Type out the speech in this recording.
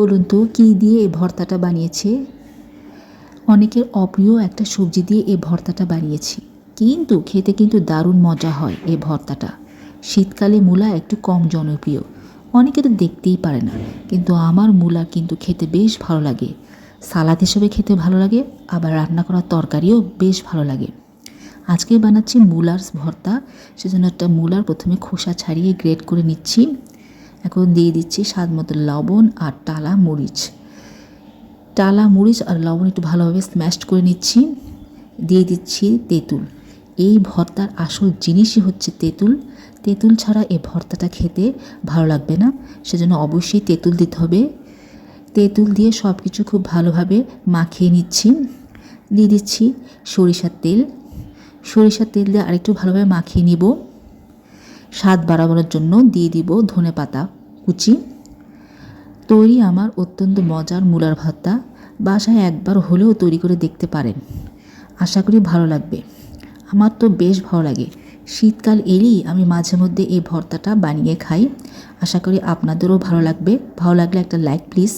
বলুন তো কী দিয়ে এই ভর্তাটা বানিয়েছে? অনেকের অপ্রিয় একটা সবজি দিয়ে এই ভর্তাটা বানিয়েছি, কিন্তু খেতে কিন্তু দারুণ মজা হয় এই ভর্তাটা। শীতকালে মূলা একটু কম জনপ্রিয়, অনেকে তো দেখতেই পারে না, কিন্তু আমার মূলা কিন্তু খেতে বেশ ভালো লাগে। সালাদ হিসেবে খেতে ভালো লাগে, আবার রান্না করা তরকারিও বেশ ভালো লাগে। আজকে বানাচ্ছি মূলার ভর্তা, সেজন্য একটা মূলার প্রথমে খোসা ছাড়িয়ে গ্রেট করে নিচ্ছি। এখন দিয়ে দিচ্ছি স্বাদ মতো লবণ আর টালা মরিচ আর লবণ একটু ভালোভাবে স্ম্যাশড করে নিচ্ছি। দিয়ে দিচ্ছি তেঁতুল। এই ভর্তার আসল জিনিসই হচ্ছে তেঁতুল। তেঁতুল ছাড়া এই ভর্তাটা খেতে ভালো লাগবে না, সেজন্য অবশ্যই তেঁতুল দিতে হবে। তেঁতুল দিয়ে সব কিছু খুব ভালোভাবে মাখিয়ে নিচ্ছি। দিয়ে দিচ্ছি সরিষার তেল। সরিষার তেল দিয়ে আরেকটু ভালোভাবে মাখিয়ে নিব। স্বাদ বাড়ানোর জন্য দিয়ে দিব ধনেপাতা কুচি। তৈরি আমার অত্যন্ত মজার মূলার ভর্তা। বাসায় একবার হলেও তৈরি করে দেখতে পারেন, আশা করি ভালো লাগবে। আমার তো বেশ ভালো লাগে। শীতকাল এলেই আমি মাঝে মধ্যে এই ভর্তাটা বানিয়ে খাই। আশা করি আপনাদেরও ভালো লাগবে। ভালো লাগলে একটা লাইক প্লিজ।